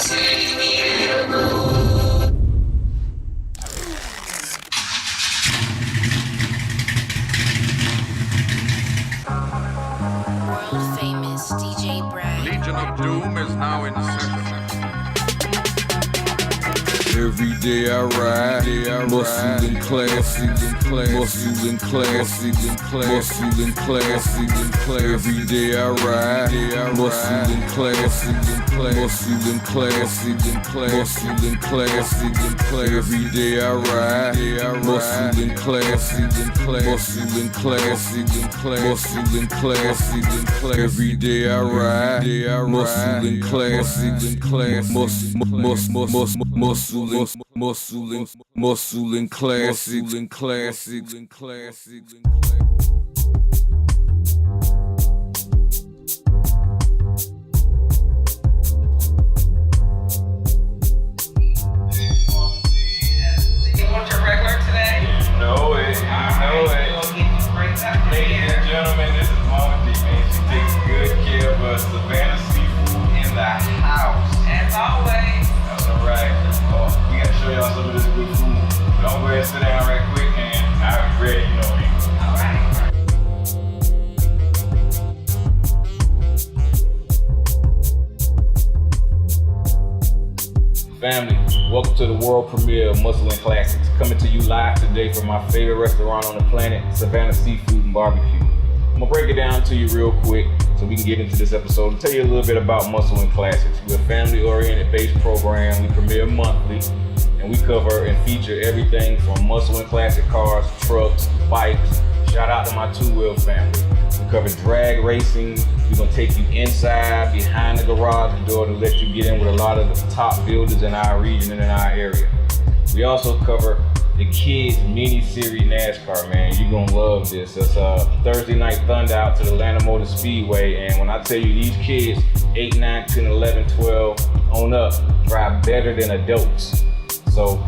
World famous DJ Brad. Legion of Doom is now in session. Every day I ride, muscle and classic, muscle and classic, muscle and classic. Every day I ride, muscle and classic, muscle and classic, muscle and classic. Every day I ride, muscle and classic, muscle and classic, muscle and classic. Every day I ride, muscle and classic, muscle and classics and classics and classics. Ladies and gentlemen, this is Mama D, man. She takes good care of us. Savannah Seafood in the house. As always. That's alright. We gotta show y'all some of this good food. Don't go ahead and sit down right quick, and I'll be ready, you know me. Alright. Family, welcome to the world premiere of Muscle and Classics. Coming to you live today from my favorite restaurant on the planet, Savannah Seafood and Barbecue. I'm gonna break it down to you real quick so we can get into this episode and tell you a little bit about Muscle and Classics. We're a family-oriented based program. We premiere monthly, and we cover and feature everything from muscle and classic cars, trucks, bikes. Shout out to my two-wheel family. We cover drag racing. We're gonna take you inside, behind the garage door to let you get in with a lot of the top builders in our region and in our area. We also cover the kids mini-series NASCAR, man. You're gonna love this. It's Thursday Night Thunder out to the Atlanta Motor Speedway, and when I tell you these kids, 8, 9, 10, 11, 12 on up, drive better than adults. So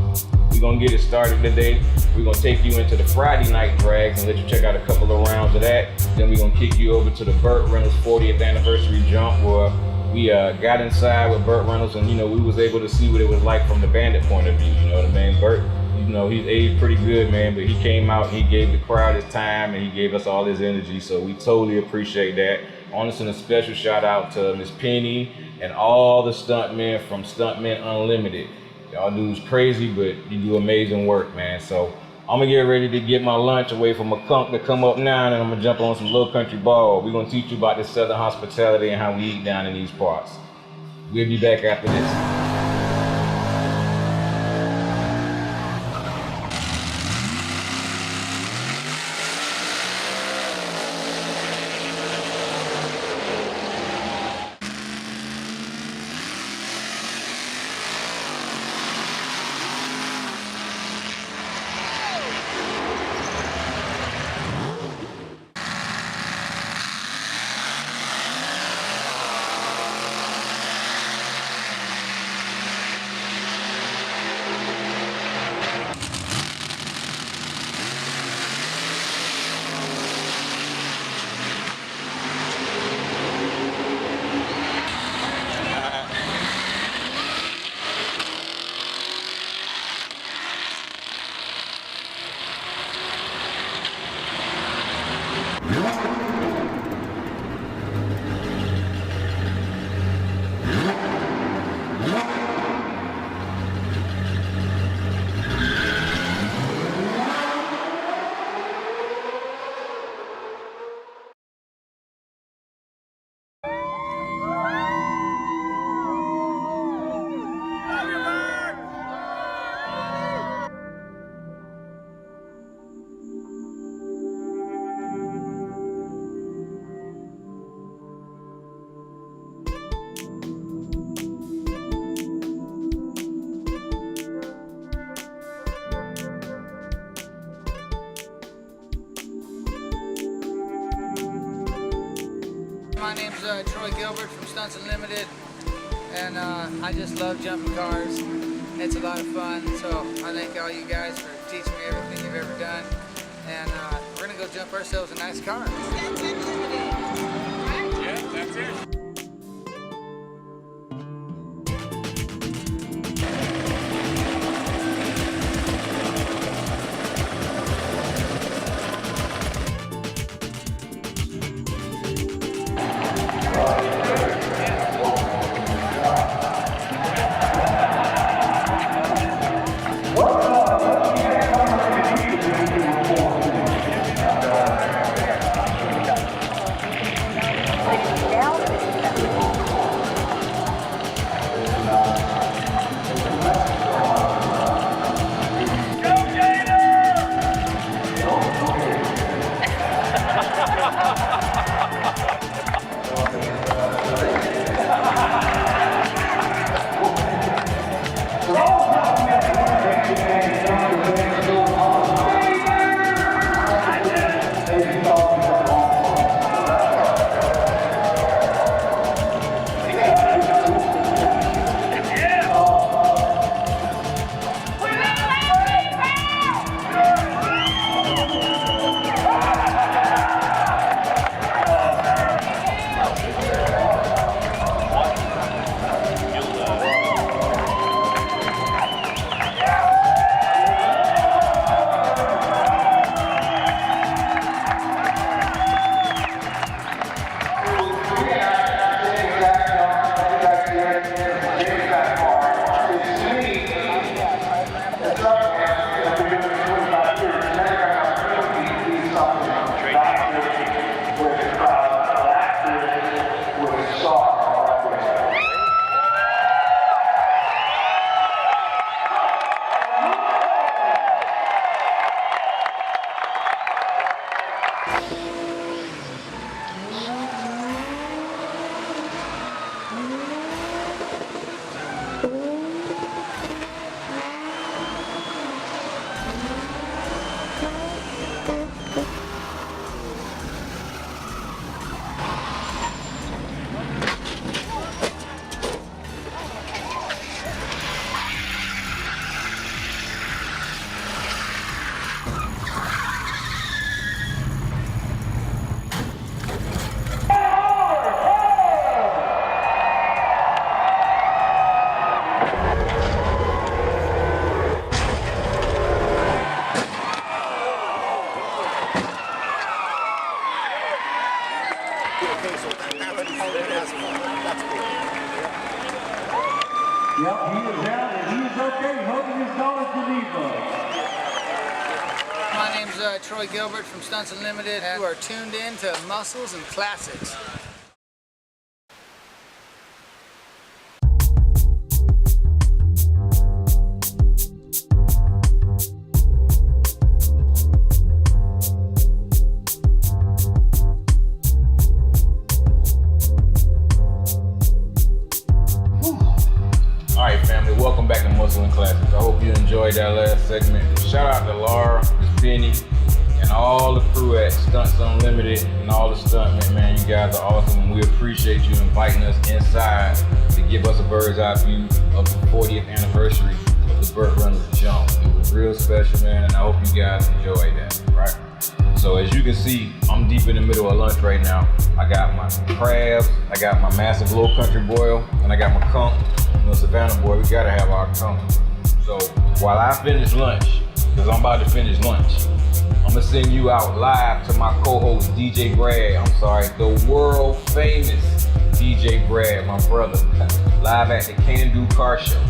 we're gonna get it started today. We're gonna take you into the Friday night drags and let you check out a couple of rounds of that. Then we're gonna kick you over to the Burt Reynolds 40th anniversary jump, where we got inside with Burt Reynolds, and we was able to see what it was like from the bandit point of view. You know what I mean? Burt, he's aged pretty good, man, but he came out and he gave the crowd his time and he gave us all his energy, so we totally appreciate that. I want to send a special shout out to Miss Penny and all the stuntmen from Stuntmen Unlimited. Y'all dudes crazy, but you do amazing work, man. So I'm gonna get ready to get my lunch away from a conk to come up now, and I'm gonna jump on some Little Country Ball. We're gonna teach you about this Southern hospitality and how we eat down in these parts. We'll be back after this. My name's Troy Gilbert from Stunts Unlimited, and I just love jumping cars. It's a lot of fun, so I thank all you guys for teaching me everything you've ever done, and we're gonna go jump ourselves a nice car. Stunts Unlimited. Yeah, that's it. Yep, he is out and he is okay, holding his daughter Geneva. My name's Troy Gilbert from Stunts Unlimited, and you are tuned in to Muscles and Classics. Alright family, welcome back to Muscle and Classics. I hope you enjoyed that last segment. Shout out to Laura, Miss Penny, and all the crew at Stunts Unlimited and all the stuntmen, man. You guys are awesome and we appreciate you inviting us inside to give us a bird's eye view of the 40th anniversary of the Burt Reynolds jump. It was real special, man, and I hope you guys enjoyed that, right? So as you can see, I'm deep in the middle of lunch right now. I got my crabs, I got my massive low country boil, and I got my conch. You know, Savannah boy, we gotta have our conch. So while I finish lunch, because I'm about to finish lunch, I'm gonna send you out live to my co-host DJ Brad. I'm sorry, the world famous DJ Brad, my brother, live at the Can Do Car Show.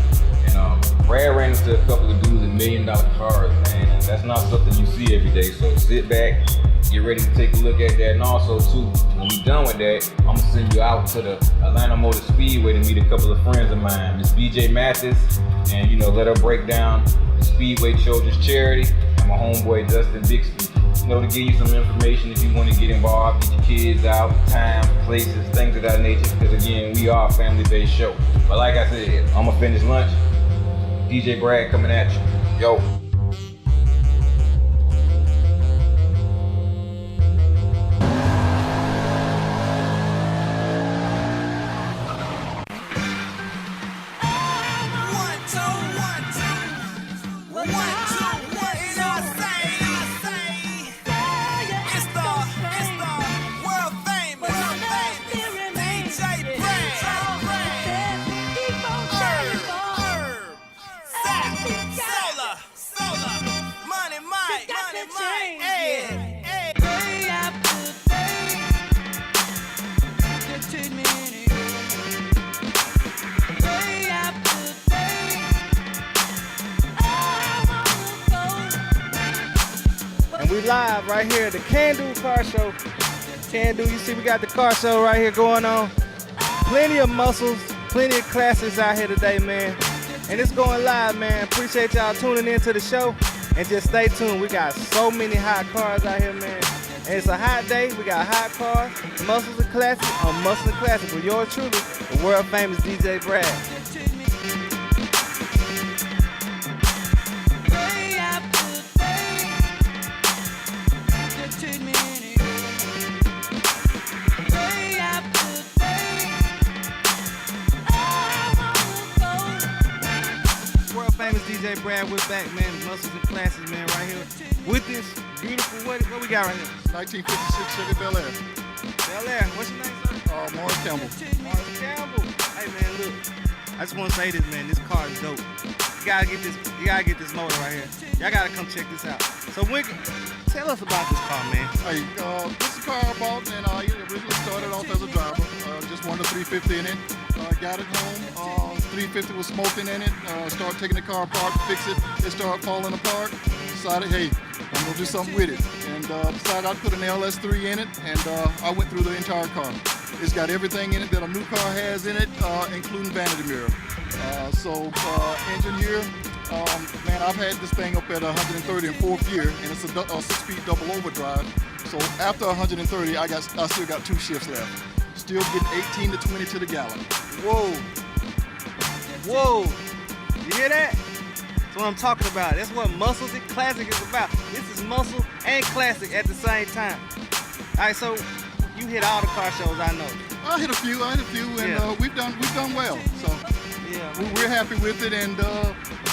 And Brad ran into a couple of dudes in $1 million cars, man. And that's not something you see every day. So sit back, get ready to take a look at that. And also too, when we're done with that, I'm gonna send you out to the Atlanta Motor Speedway to meet a couple of friends of mine, Miss BJ Mathis, and let her break down the Speedway Children's Charity, and my homeboy Dustin Bixby. To give you some information if you want to get involved, get your kids out, time, places, things of that nature, because again, we are a family-based show. But like I said, I'm gonna finish lunch. DJ Brad coming at you. Yo. We live right here at the Can Do Car Show. Can Do, you see we got the car show right here going on. Plenty of muscles, plenty of classics out here today, man. And it's going live, man. Appreciate y'all tuning into the show. And just stay tuned. We got so many hot cars out here, man. And it's a hot day. We got hot cars, muscles and classics on Muscle and Classics with yours truly, the world famous DJ Brad. Famous DJ Brad, we're back, man. Muscles and Classics, man, right here with this beautiful, what we got right here? 1956 Chevy Bel Air. Bel Air, what's your name, sir? Morris Campbell. Morris Campbell. Hey, man, look, I just want to say this, man. This car is dope. You gotta get this motor right here. Y'all gotta come check this out. So, tell us about this car, man. Hey, this is a car I bought, and I originally started off as a driver. Just wanted a 350 in it. Got it home. 350 was smoking in it. Started taking the car apart to fix it. It started falling apart. Decided, hey, I'm gonna do something with it. And decided I'd put an LS3 in it, and I went through the entire car. It's got everything in it that a new car has in it, including vanity mirror. Engine here, man, I've had this thing up at 130 in fourth gear, and it's a 6-speed double overdrive. So after 130, I still got 2 shifts left. Still getting 18 to 20 to the gallon. Whoa. Whoa. You hear that? That's what I'm talking about. That's what Muscles and Classic is about. This is muscle and classic at the same time. All right, so you hit all the car shows, I know. I hit a few, and Yeah. we've done well. So Yeah. we're happy with it, and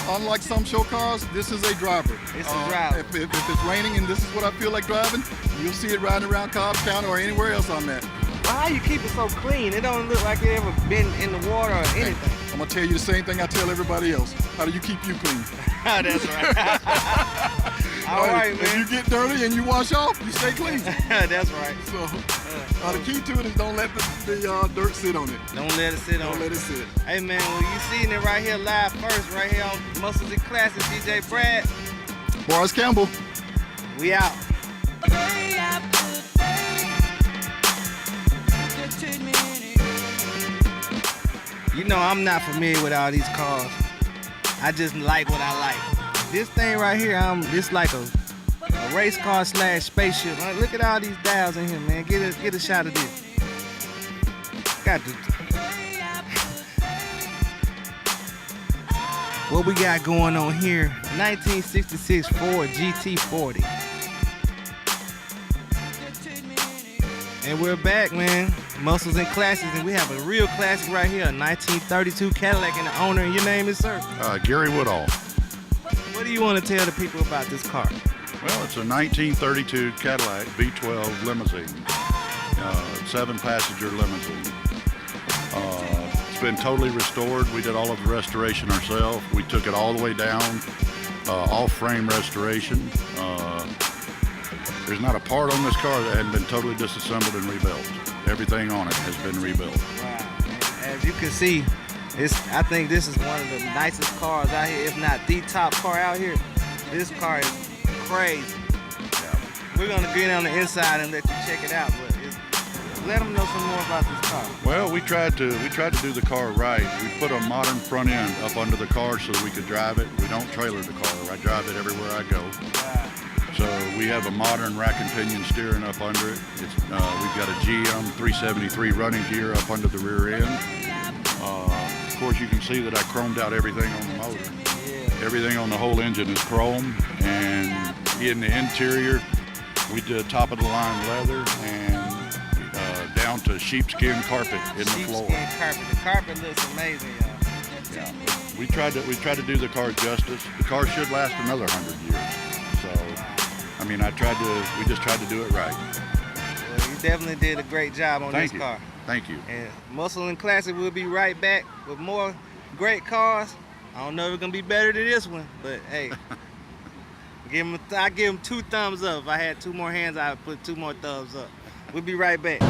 unlike some show cars, this is a driver. It's a driver. If it's raining and this is what I feel like driving, you'll see it riding around Cobb County or anywhere else I'm at. Why you keep it so clean? It don't look like it ever been in the water or anything. I'm gonna tell you the same thing I tell everybody else. How do you keep you clean? That's right. All right, If man. you get dirty and you wash off, you stay clean. That's right. So the key to it is don't let the dirt sit on it. Don't let it sit on. Don't let it sit. Hey man, well you seen it right here live first, right here on Muscles and Classics, DJ Brad. Boris Campbell. We out. You know I'm not familiar with all these cars. I just like what I like. This thing right here, it's like a race car / spaceship. Look at all these dials in here, man. Get a shot of this. Got to. What we got going on here? 1966 Ford GT40. And we're back, man. Muscles and Classics, and we have a real classic right here, a 1932 Cadillac, and the owner. And your name is, sir? Gary Woodall. What do you want to tell the people about this car? Well, it's a 1932 Cadillac V12 limousine, 7-passenger limousine. It's been totally restored. We did all of the restoration ourselves. We took it all the way down, off-frame restoration. There's not a part on this car that hadn't been totally disassembled and rebuilt. Everything on it has been rebuilt. Wow. As you can see, I think this is one of the nicest cars out here, if not the top car out here. This car is crazy. Yeah. We're gonna get on the inside and let you check it out, but let them know some more about this car. Well, we tried to do the car right. We put a modern front end up under the car so that we could drive it. We don't trailer the car. I drive it everywhere I go. Wow. So we have a modern rack and pinion steering up under it. We've got a GM 373 running gear up under the rear end. Of course, you can see that I chromed out everything on the motor. Yeah. Everything on the whole engine is chrome, and in the interior, we did top of the line leather and down to sheepskin carpet in the floor. Sheepskin carpet. The carpet looks amazing, y'all. Yeah. We tried to do the car justice. The car should last another 100 years. So, I mean, we just tried to do it right. Well, you definitely did a great job on this car. Thank you. And Muscle and Classic will be right back with more great cars. I don't know if it's gonna be better than this one, but hey, I give them 2 thumbs up. If I had 2 more hands, I would put 2 more thumbs up. We'll be right back.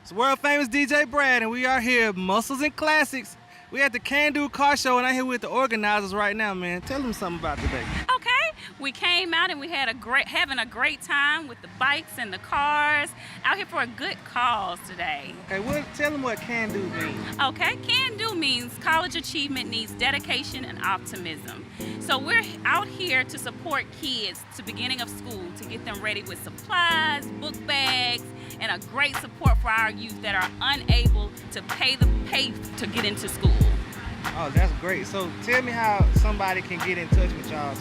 It's world famous DJ Brad, and we are here, Muscles and Classics. We at the Can Do Car Show, and I'm here with the organizers right now, man. Tell them something about today. Okay, we came out and we had having a great time with the bikes and the cars. Out here for a good cause today. Okay, tell them what Can Do means. Okay, Can Do means college achievement needs dedication and optimism. So we're out here to support kids to beginning of school, to get them ready with supplies, book bags, and a great support for our youth that are unable to pay to get into school. Oh, that's great. So tell me how somebody can get in touch with y'all.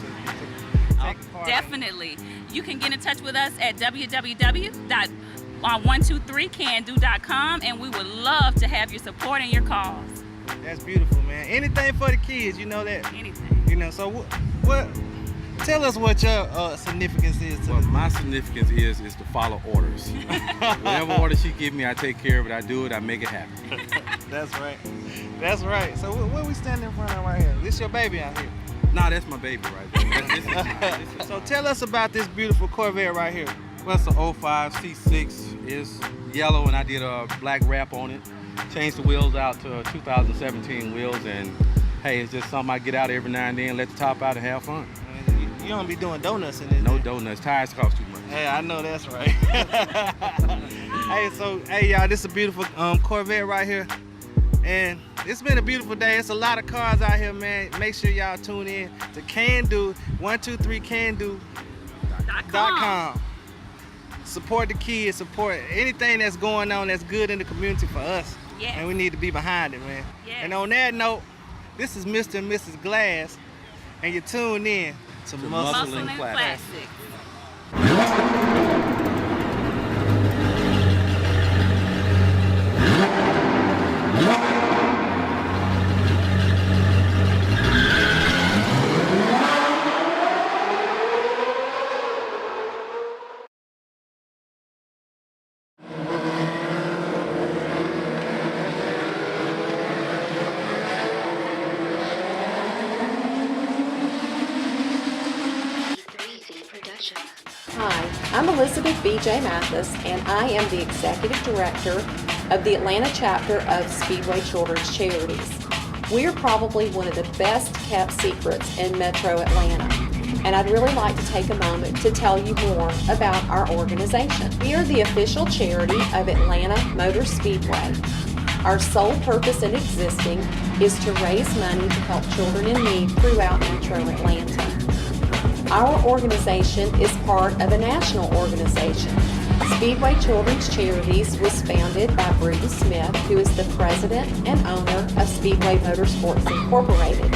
take part in it. Definitely. You can get in touch with us at www.123cando.com, and we would love to have your support and your cause. That's beautiful, man. Anything for the kids, you know that? Anything. You know, so what tell us what your significance is to Well, this. my significance is to follow orders. Whatever order she give me, I take care of it. I do it. I make it happen. That's right. That's right. So what we standing in front of right here? This your baby out here. Nah, that's my baby right there. This is So tell us about this beautiful Corvette right here. well, it's a 05 C6. It's yellow, and I did a black wrap on it. Changed the wheels out to 2017 wheels, and hey, it's just something I get out every now and then, let the top out and have fun. You don't be doing donuts in this. No donuts. Tires cost too much. Hey, I know that's right. Hey, y'all, this is a beautiful Corvette right here. And it's been a beautiful day. It's a lot of cars out here, man. Make sure y'all tune in to CanDo123Cando.com. Support the kids, support anything that's going on that's good in the community for us. Yes. And we need to be behind it, man. Yes. And on that note, this is Mr. and Mrs. Glass, and you're tuned in to Muscle Muscle and Classics. Classics. Hi, I'm Elizabeth B.J. Mathis, and I am the Executive Director of the Atlanta chapter of Speedway Children's Charities. We are probably one of the best kept secrets in Metro Atlanta, and I'd really like to take a moment to tell you more about our organization. We are the official charity of Atlanta Motor Speedway. Our sole purpose in existing is to raise money to help children in need throughout Metro Atlanta. Our organization is part of a national organization. Speedway Children's Charities was founded by Bruce Smith, who is the president and owner of Speedway Motorsports Incorporated.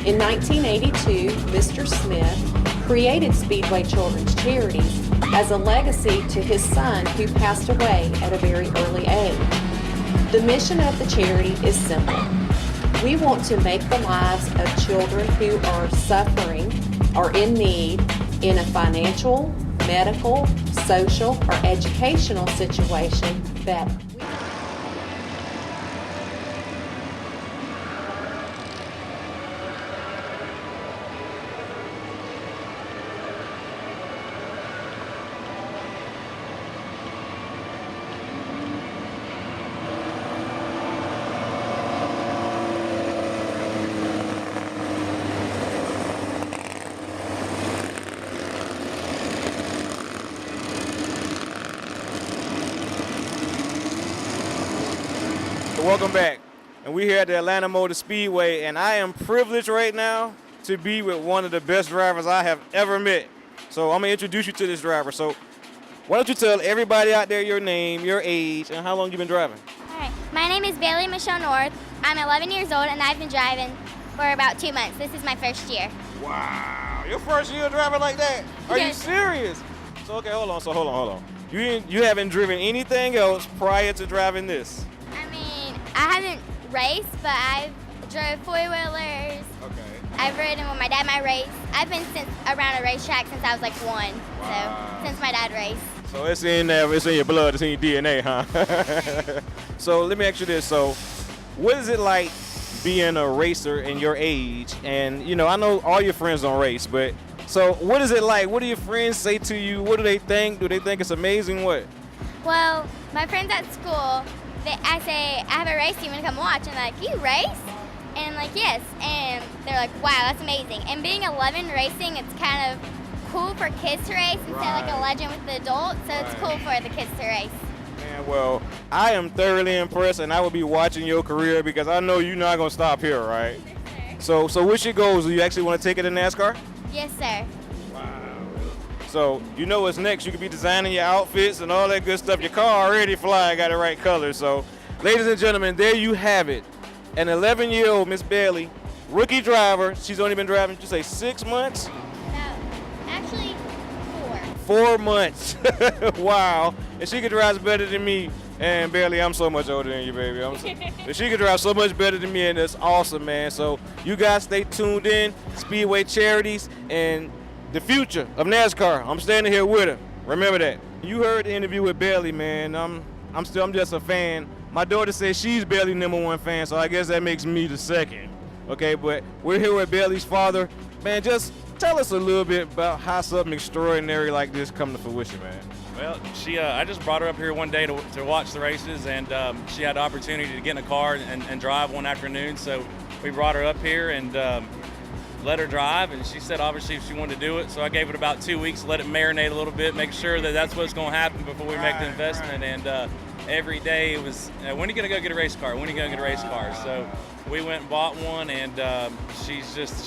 In 1982, Mr. Smith created Speedway Children's Charities as a legacy to his son, who passed away at a very early age. The mission of the charity is simple. We want to make the lives of children who are suffering or in need in a financial, medical, social, or educational situation better. Welcome back. And we're here at the Atlanta Motor Speedway, and I am privileged right now to be with one of the best drivers I have ever met. So I'm gonna introduce you to this driver. So why don't you tell everybody out there your name, your age, and how long you've been driving? All right, my name is Bailey Norris. I'm 11 years old, and I've been driving for about 2 months. This is my first year. Wow, your first year driving like that? Are you Yes. serious? So okay, hold on. You haven't driven anything else prior to driving this? I mean, I haven't raced, but I've drove four-wheelers. Okay. I've ridden with my dad my race. I've been around a racetrack since I was like 1, Wow. so since my dad raced. So it's in there, it's in your blood, it's in your DNA, huh? So let me ask you this. So what is it like being a racer in your age? And, you know, I know all your friends don't race, but so what is it like? What do your friends say to you? What do they think? Do they think it's amazing? What? Well, my friends at school, I say, I have a race, you want to come watch? And they're like, you race? And I'm like, yes. And they're like, wow, that's amazing. And being 11 racing, it's kind of cool for kids to race instead of like a legend with the adults. So it's cool for the kids to race. Man, well, I am thoroughly impressed, and I will be watching your career because I know you're not going to stop here, right? Yes, sir. So what's your goals? Do you actually want to take it in NASCAR? Yes, sir. So you know what's next. You could be designing your outfits and all that good stuff. Your car already fly, got the right colors. So, ladies and gentlemen, there you have it. An 11-year-old Miss Bailey, rookie driver. She's only been driving, you say 6 months? No, 4 months. Wow. And she could drive better than me. And Bailey, I'm so much older than you, baby. But she could drive so much better than me, and it's awesome, man. So you guys stay tuned in. Speedway Charities and the future of NASCAR. I'm standing here with her. Remember that. You heard the interview with Bailey, man. I'm just a fan. My daughter says she's Bailey's #1 fan, so I guess that makes me the second. Okay, but we're here with Bailey's father. Man, just tell us a little bit about how something extraordinary like this come to fruition, man. Well, I just brought her up here one day to watch the races, and she had the opportunity to get in a car and drive one afternoon. So we brought her up here and let her drive, and she said obviously she wanted to do it. So I gave it about 2 weeks, let it marinate a little bit, make sure that that's what's going to happen before we make the investment. And every day it was, when are you going to go get a race car? When are you going to get a race car? So we went and bought one, and she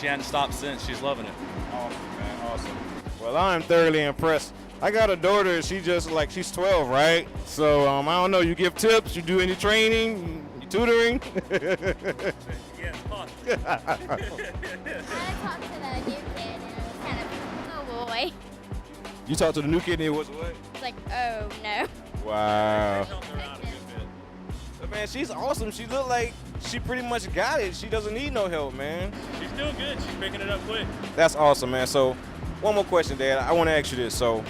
hadn't stopped since. She's loving it. Awesome, man, awesome. Well, I'm thoroughly impressed. I got a daughter, she's 12, right? So I don't know, you give tips, you do any training, you tutoring? Yes, possibly. I talked to the new kid and it was kind of, oh boy. You talked to the new kid and it was what? It's like, oh no. Wow. But man, she's awesome. She looked like she pretty much got it. She doesn't need no help, man. She's doing good. She's picking it up quick. That's awesome, man. So one more question, Dad. I want to ask you this. So,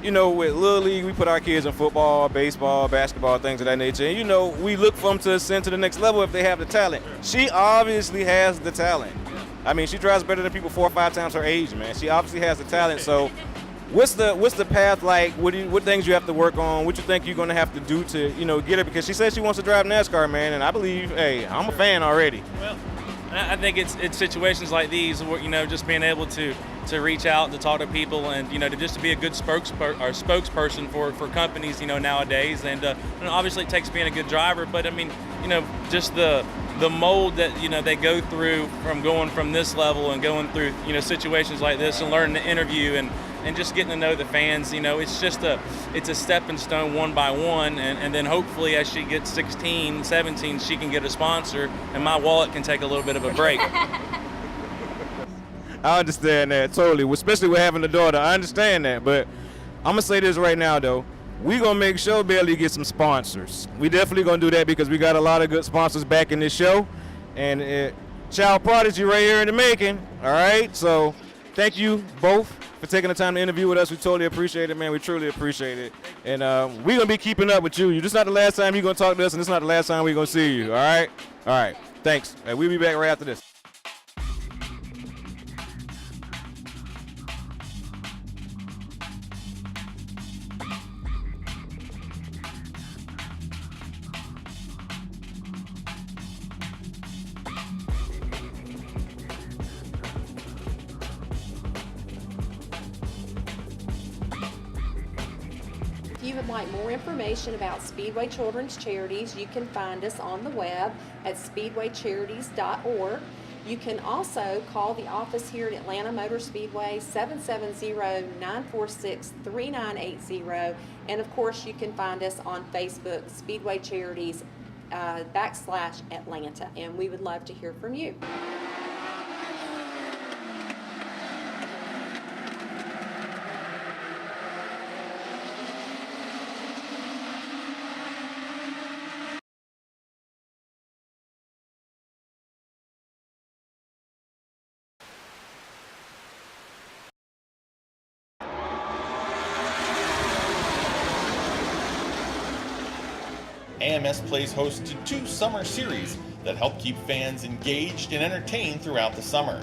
you know, with Little League, we put our kids in football, baseball, basketball, things of that nature. And, you know, we look for them to ascend to the next level if they have the talent. Sure. She obviously has the talent. Yeah. I mean, she drives better than people 4 or 5 times her age, man. She obviously has the talent. So what's the path like? What things you have to work on? What you think you're going to have to do to, you know, get her? Because she says she wants to drive NASCAR, man. And I believe, hey, I'm a fan already. Well, I think it's situations like these where, you know, just being able to reach out and to talk to people and, you know, to be a good spokesperson for companies, you know, nowadays. And obviously it takes being a good driver, but I mean, you know, just the mold that, you know, they go through from going from this level and going through, you know, situations like this and learning to interview and just getting to know the fans, you know, it's a stepping stone one by one, and then hopefully as she gets 16, 17, she can get a sponsor and my wallet can take a little bit of a break. I understand that totally, especially with having a daughter. I understand that, but I'm gonna say this right now though. We gonna make sure Bailey gets some sponsors. We definitely gonna do that because we got a lot of good sponsors back in this show, and child prodigy right here in the making. All right, so thank you both for taking the time to interview with us. We totally appreciate it, man. We truly appreciate it, and we're gonna be keeping up with you. This is not the last time you're gonna talk to us, and this is not the last time we're gonna see you. All right. Thanks. We'll be back right after this. If you would like more information about Speedway Children's Charities, you can find us on the web at speedwaycharities.org. You can also call the office here at Atlanta Motor Speedway, 770-946-3980. And of course, you can find us on Facebook, Speedway Charities /Atlanta. And we would love to hear from you. AMS plays host to 2 summer series that help keep fans engaged and entertained throughout the summer.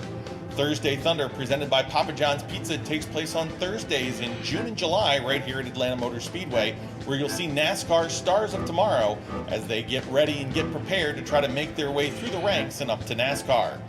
Thursday Thunder, presented by Papa John's Pizza, takes place on Thursdays in June and July right here at Atlanta Motor Speedway, where you'll see NASCAR stars of tomorrow as they get ready and get prepared to try to make their way through the ranks and up to NASCAR.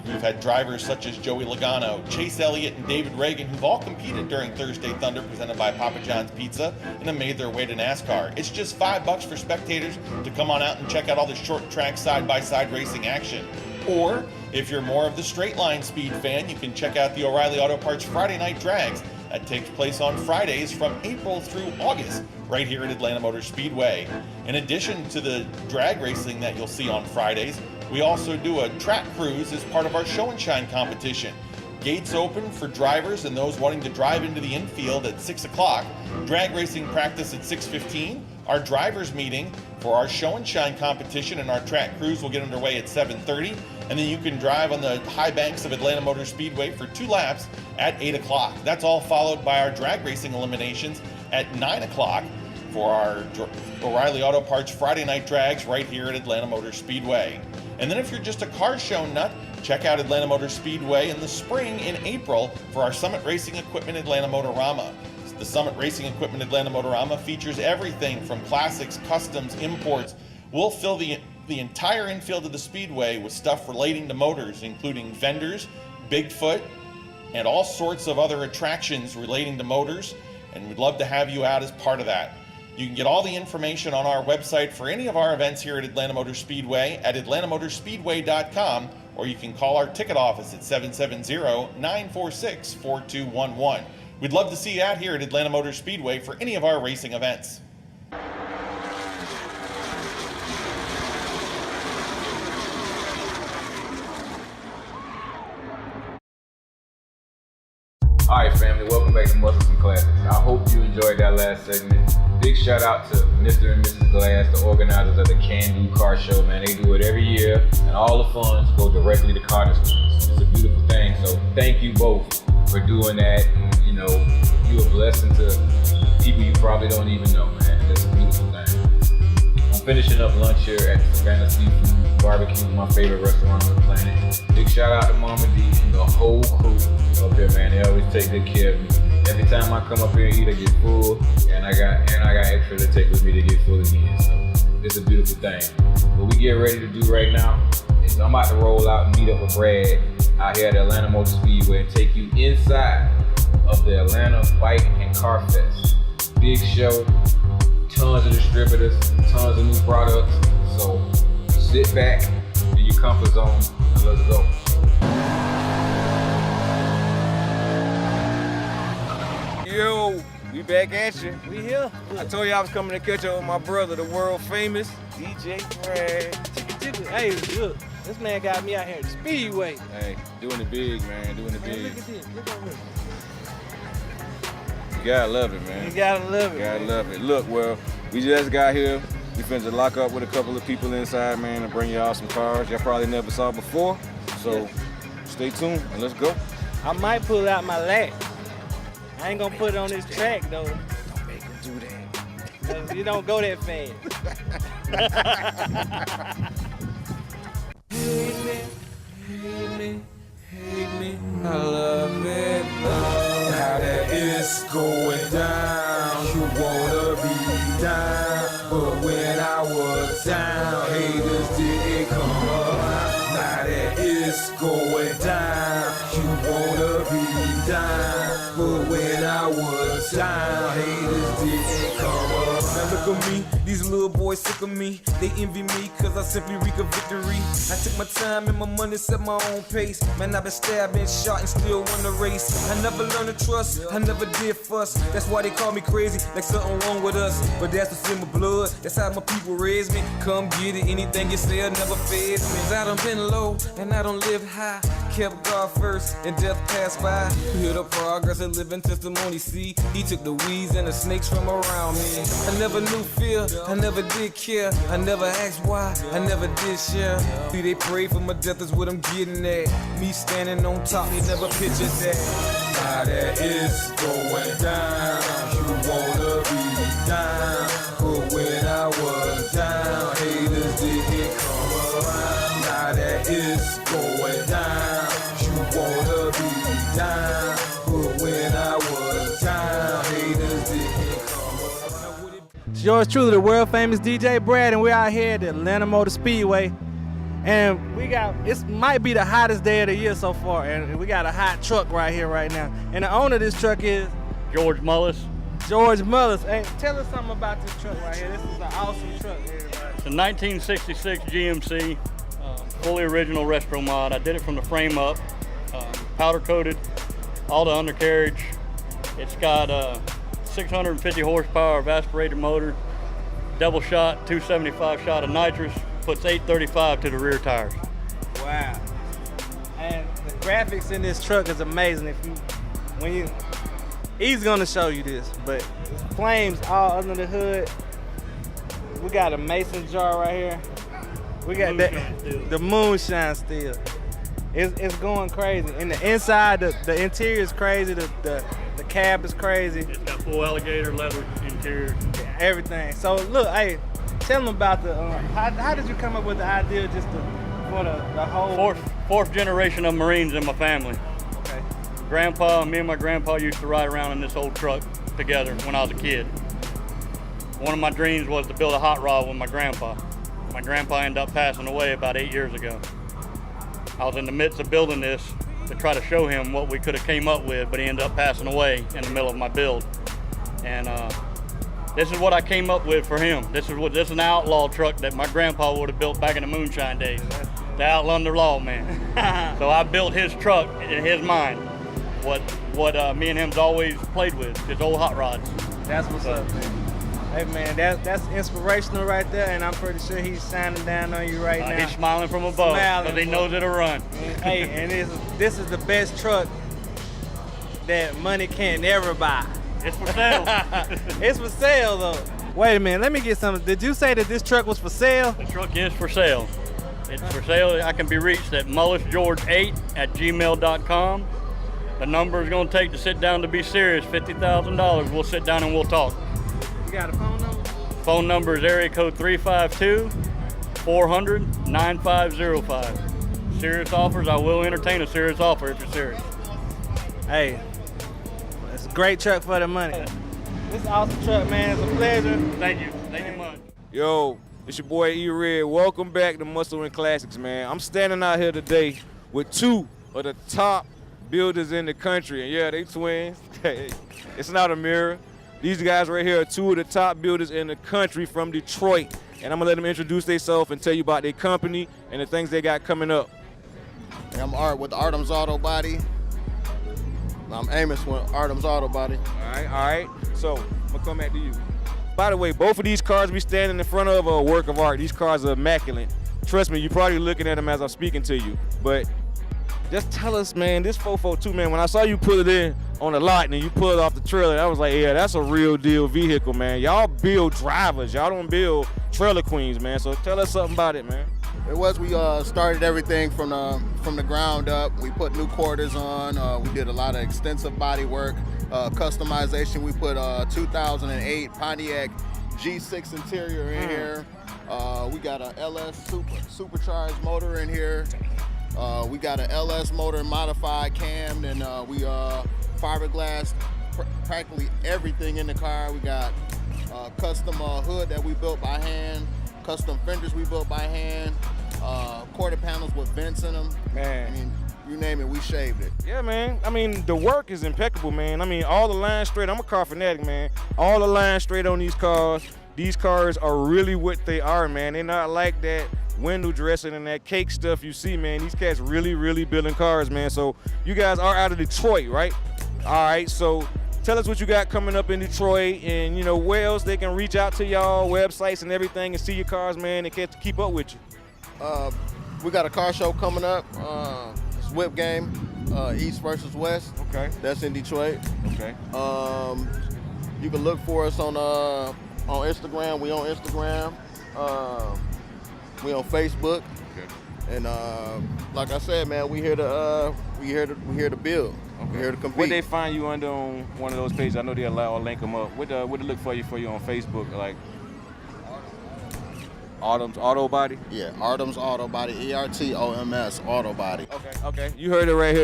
We've had drivers such as Joey Logano, Chase Elliott, and David Reagan who've all competed during Thursday Thunder, presented by Papa John's Pizza, and have made their way to NASCAR. It's just $5 for spectators to come on out and check out all the short track side-by-side racing action. Or, if you're more of the straight line speed fan, you can check out the O'Reilly Auto Parts Friday Night Drags. That takes place on Fridays from April through August, right here at Atlanta Motor Speedway. In addition to the drag racing that you'll see on Fridays, we also do a track cruise as part of our show and shine competition. Gates open for drivers and those wanting to drive into the infield at 6 o'clock. Drag racing practice at 6:15. Our drivers meeting for our show and shine competition and our track crews will get underway at 7:30. And then you can drive on the high banks of Atlanta Motor Speedway for 2 laps at 8 o'clock. That's all followed by our drag racing eliminations at 9 o'clock for our O'Reilly Auto Parts Friday night drags right here at Atlanta Motor Speedway. And then if you're just a car show nut, check out Atlanta Motor Speedway in the spring in April for our Summit Racing Equipment Atlanta Motorama. The Summit Racing Equipment Atlanta Motorama features everything from classics, customs, imports. We'll fill the entire infield of the Speedway with stuff relating to motors, including vendors, Bigfoot, and all sorts of other attractions relating to motors, and we'd love to have you out as part of that. You can get all the information on our website for any of our events here at Atlanta Motor Speedway at atlantamotorspeedway.com, or you can call our ticket office at 770-946-4211. We'd love to see you out here at Atlanta Motor Speedway for any of our racing events. Alright family, welcome back to Muscles and Classics. I hope you enjoyed that last segment. Big shout out to Mr. and Mrs. Glass, the organizers of the Can Do Car Show, man. They do it every year, and all the funds go directly to car distributors. It's a beautiful thing, so thank you both for doing that. And, you know, you're a blessing to people you probably don't even know, man. That's a beautiful thing. I'm finishing up lunch here at Savannah Seafood Barbecue, my favorite restaurant on the planet. Big shout out to Mama D and the whole crew up here, man. They always take good care of me. Every time I come up here and eat, I get full, and I got extra to take with me to get full again. So it's a beautiful thing. What we get ready to do right now is I'm about to roll out and meet up with Brad out here at Atlanta Motor Speedway and take you inside of the Atlanta Bike and Car Fest. Big show, tons of distributors, tons of new products. So sit back in your comfort zone and let's go. Yo, we back at you. We here. I told you I was coming to catch up with my brother, the world famous DJ Brad. Hey, look, this man got me out here at the Speedway. Hey, doing it big, man, doing it big. Look at this, look over here. You gotta love it, man. You gotta love it. You gotta love it. Look, well, we just got here. We finna lock up with a couple of people inside, man, and bring y'all some cars y'all probably never saw before. So stay tuned and let's go. I might pull out my lat. I ain't gonna put it on this track though. Don't make him do that. 'Cause you don't go that fast. Hate me, I love it, how that is going down. You wanna be down, but when I was down, haters didn't come around. Now that it's going down, you wanna be down, but when I was down, haters didn't come around. Now look at me, these little boys sick of me. They envy me cause I simply reek a victory. I took my time and my money, set my own pace. Man, I've been stabbed, been shot, and still won the race. I never learned to trust, I never did fuss. That's why they call me crazy, like something wrong with us. But that's what's in my blood, that's how my people raise me. Come get it, anything you say will never phase me. I done been low, and I don't live high. Kept God first, and death passed by. Hear the progress and living testimony, see. He took the weeds and the snakes from around me. I never knew fear, I never did care. I never asked why, I never did share. See, they pray for my death is what I'm getting at. Me standing on top, they never pictured that. Now that it's going down, you wanna be down. But when I was down, haters didn't come around. Now that it's going down, you wanna be down. But when I was down, haters didn't come around. It's yours truly, the world famous DJ Brad, and we're out here at the Atlanta Motor Speedway. And it might be the hottest day of the year so far, and we got a hot truck right here right now. And the owner of this truck is? George Mullis. George Mullis. Hey, tell us something about this truck right here. This is an awesome truck here. It's a 1966 GMC, fully original retro mod. I did it from the frame up, powder coated, all the undercarriage. It's got 650 horsepower of aspirated motor, double shot, 275 shot of nitrous, puts 835 to the rear tires. Wow. And the graphics in this truck is amazing. He's gonna show you this, but flames all under the hood. We got a mason jar right here. We got the moonshine steel. It's going crazy. And the inside, the interior is crazy. The cab is crazy. It's got full alligator leather interior. Yeah, everything. So look, hey, tell them about the. How did you come up with the idea just for the whole? Fourth generation of Marines in my family. Okay. Me and my grandpa used to ride around in this old truck together when I was a kid. One of my dreams was to build a hot rod with my grandpa. My grandpa ended up passing away about 8 years ago. I was in the midst of building this to try to show him what we could have came up with, but he ended up passing away in the middle of my build. And this is what I came up with for him. This is an outlaw truck that my grandpa would have built back in the moonshine days. The outlaw law, man. So I built his truck in his mind. What me and him's always played with, his old hot rods. That's what's up, man. Hey man, that's inspirational right there, and I'm pretty sure he's shining down on you right now. He's smiling from above because he knows it'll run. Hey, and this is the best truck that money can't ever buy. It's for sale. It's for sale though. Wait a minute, let me get something. Did you say that this truck was for sale? The truck is for sale. It's for sale. I can be reached at mullisgeorge8@gmail.com. The number is going to take to sit down to be serious, $50,000. We'll sit down and we'll talk. You got a phone number? Phone number is area code 352-400-9505. Serious offers, I will entertain a serious offer if you're serious. Hey, it's a great truck for the money. This is an awesome truck, man. It's a pleasure. Thank you. Thank you much. Yo, it's your boy E.red. Welcome back to Muscle and Classics, man. I'm standing out here today with two of the top builders in the country. And yeah, they twins. It's not a mirror. These guys right here are two of the top builders in the country from Detroit. And I'm gonna let them introduce themselves and tell you about their company and the things they got coming up. Hey, I'm Art with Artem's Auto Body. I'm Amos with Artem's Auto Body. All right. So I'm gonna come back to you. By the way, both of these cars we standing in front of are a work of art. These cars are immaculate. Trust me, you're probably looking at them as I'm speaking to you. But just tell us, man, this 442, man, when I saw you put it in on the lot and you pull it off the trailer, I was like, yeah, that's a real deal vehicle, man. Y'all build drivers. Y'all don't build trailer queens, man. So tell us something about it, man. We started everything from the ground up. We put new quarters on. We did a lot of extensive body work, customization. We put 2008 Pontiac G6 interior in here. We got a LS supercharged motor in here. We got an LS motor modified cam, and we fiberglass practically everything in the car. We got custom hood that we built by hand, custom fenders we built by hand, quarter panels with vents in them. Man, I mean, you name it, we shaved it. Yeah, man. I mean, the work is impeccable, man. I mean, all the lines straight. I'm a car fanatic, man. All the lines straight on these cars. These cars are really what they are, man. They're not like that window dressing and that cake stuff you see, man. These cats really, really building cars, man. So you guys are out of Detroit, right? All right, so tell us what you got coming up in Detroit and, you know, where else they can reach out to y'all, websites and everything, and see your cars, man, and keep up with you. We got a car show coming up. It's Whip Game, East versus West. Okay. That's in Detroit. Okay. You can look for us on Instagram. We on Instagram. We on Facebook. Okay. And like I said, man, we here to build. Okay. We here to compete. What they find you under on one of those pages? I know they allow or link them up. What they look for you on Facebook? Like Artem's Auto Body? Yeah, Artem's Auto Body, ERTOMS Auto Body. Okay. You heard it right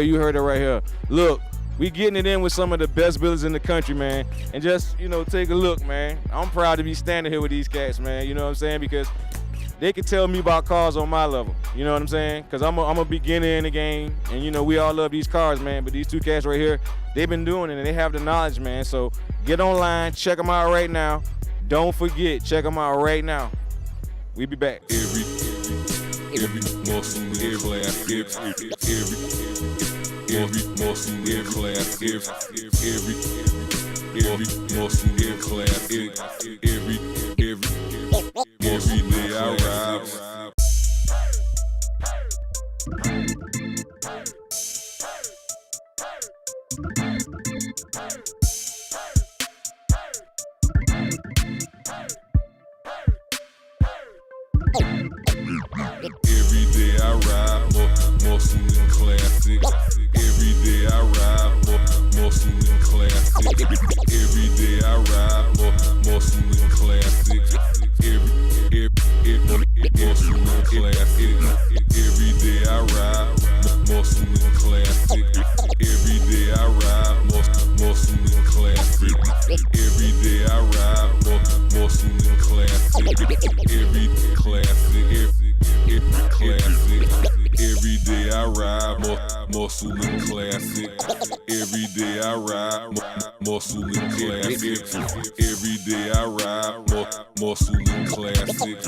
here. Look, we getting it in with some of the best builders in the country, man. And just, you know, take a look, man. I'm proud to be standing here with these cats, man. You know what I'm saying? Because they can tell me about cars on my level. You know what I'm saying? Because I'm a beginner in the game. And, you know, we all love these cars, man. But these two cats right here, they've been doing it and they have the knowledge, man. So get online, check them out right now. Don't forget, check them out right now. We be back. Every muscle in class, every muscle in class, every muscle in class, every day I ride. muscle and classic. Every day I ride, muscle and classic. Every day I ride, muscle and classic. Every classic, every classic. Every day I ride, muscle and classic. Every day I ride, muscle and classic. Every day I ride, muscle and classic.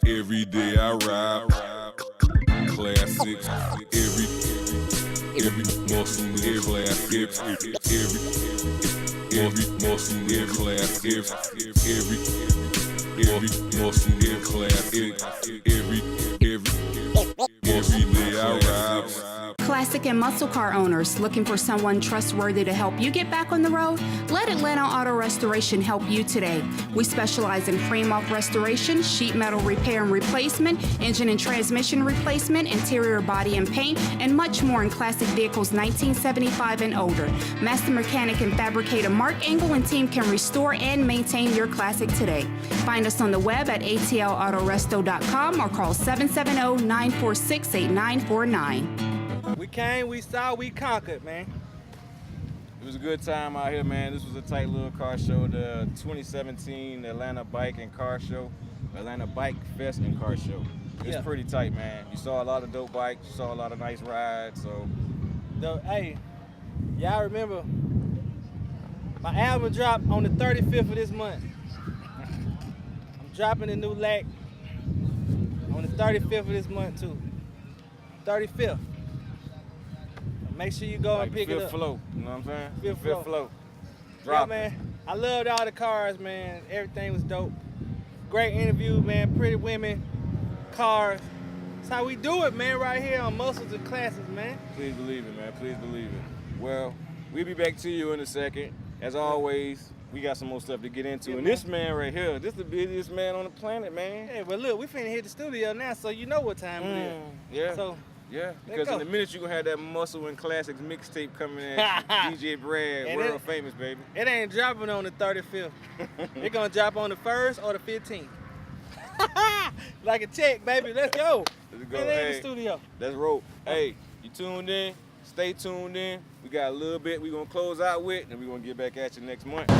Every day I ride, classic. Every muscle and classic. Every muscle and classic. Every muscle and classic. Every day I ride. Classic and muscle car owners looking for someone trustworthy to help you get back on the road? Let Atlanta Auto Restoration help you today. We specialize in frame-off restoration, sheet metal repair and replacement, engine and transmission replacement, interior body and paint, and much more in classic vehicles 1975 and older. Master mechanic and fabricator Mark Engel and team can restore and maintain your classic today. Find us on the web at atlautoresto.com or call 770-946-8949. We came, we saw, we conquered, man. It was a good time out here, man. This was a tight little car show, the 2017 Atlanta Bike and Car Show, Atlanta Bike Fest and Car Show. It's pretty tight, man. You saw a lot of dope bikes, you saw a lot of nice rides, so. Hey, y'all remember, my album dropped on the 35th of this month. I'm dropping a new LAC on the 35th of this month, too. 35th. Make sure you go and pick it up. Fifth float, you know what I'm saying? Fifth float. Drop man. I loved all the cars, man. Everything was dope. Great interview, man. Pretty women, cars. That's how we do it, man, right here on Muscles and Classics, man. Please believe it, man. Please believe it. Well, we'll be back to you in a second. As always, we got some more stuff to get into. And this man right here, this is the busiest man on the planet, man. Hey, well, look, we finna hit the studio now, so you know what time it is. Yeah. So, yeah, because in a minute you're going to have that Muscle and Classics mixtape coming in. DJ Brad, world famous, baby. It ain't dropping on the 35th. It's going to drop on the 1st or the 15th. Like a check, baby. Let's go. Let's go. Get in the studio. Let's roll. Hey, you tuned in? Stay tuned in. We got a little bit we're going to close out with, and we're going to get back at you next month.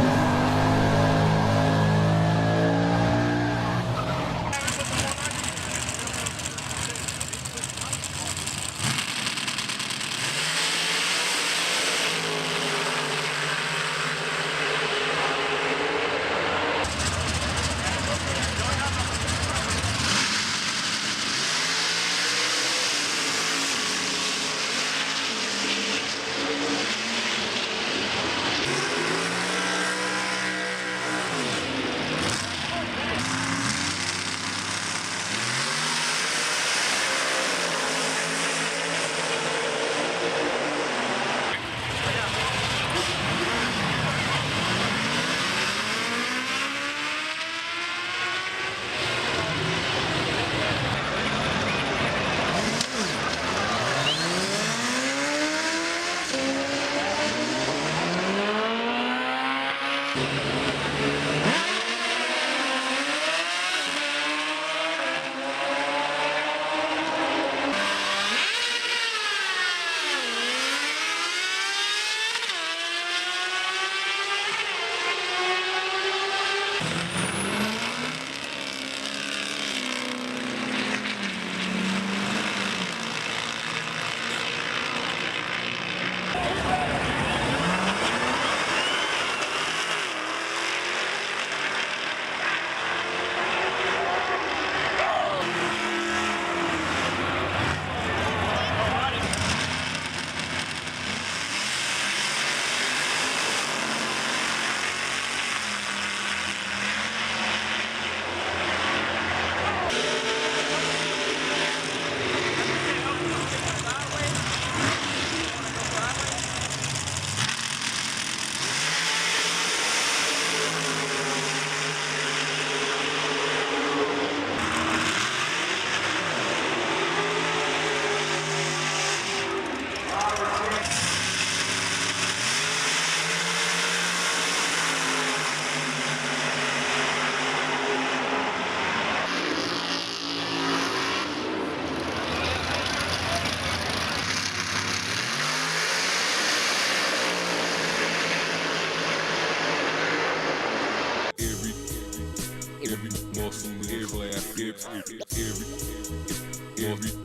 Every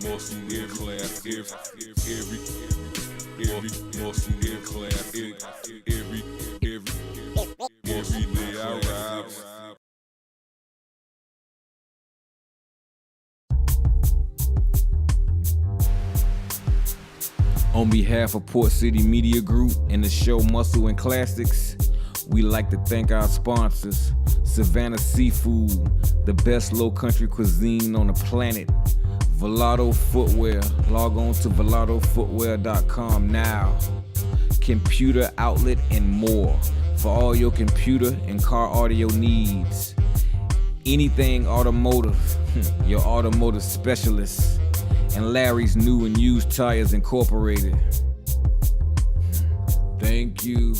muscle in class, every muscle in class, every day I ride. On behalf of Port City Media Group and the show Muscle and Classics, we like to thank our sponsors, Savannah Seafood, the best low country cuisine on the planet, Velato Footwear, log on to velatofootwear.com now, Computer Outlet and more, for all your computer and car audio needs. Anything automotive, your automotive specialist, and Larry's New and Used Tires Incorporated. Thank you.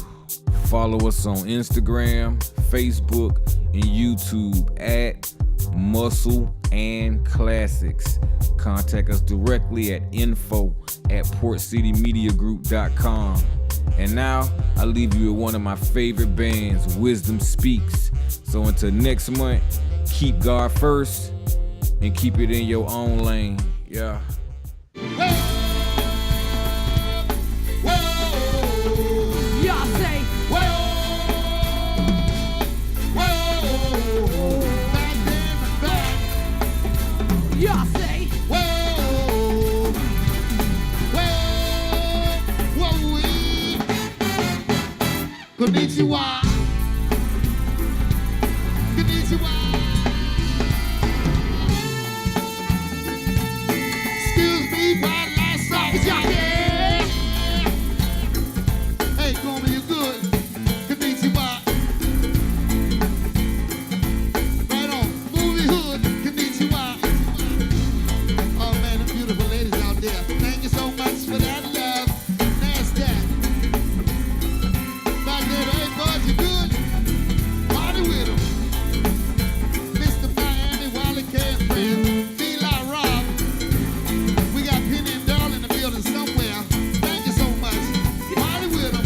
Follow us on Instagram, Facebook, and YouTube at Muscle and Classics. Contact us directly at info@portcitymediagroup.com. And now, I leave you with one of my favorite bands, Wisdom Speaks. So until next month, keep God first and keep it in your own lane. Yeah. Y'all say, y'all say, Konnichiwa. Konnichiwa. Excuse me, but last song is y'all here. Hey, Coleman, you good? Konnichiwa. Right on. Movie hood. Konnichiwa. Oh man, the beautiful ladies out there. Thank you so much for that love. NASDAQ. Back there, hey bud, you good? Party with 'em. Mr. Miami, Wally K and friends. Feel Rob. We got Penny and Darl in the building somewhere. Thank you so much. Party with 'em.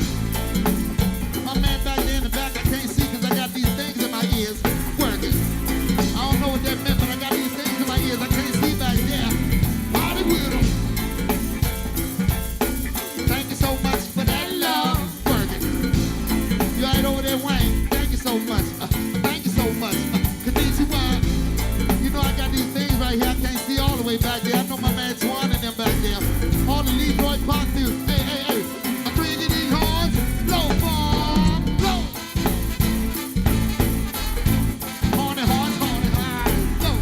My man back there in the back, I can't see because I got these things in my ears working. I don't know what that meant, but I got these things in my ears. I can't see back there. Party with 'em. Thank you so much for that love working. You right over there, Wayne. Thank you so much. Thank you so much. Konnichiwa. You know I got these things right here. I can't see all the way back there. I know my man Twan and them back there. All the Leroy Park dudes. Hey, hey, hey. I'm bringing these horns. Blow, bomb, blow. Horny horns, horny horns, blow.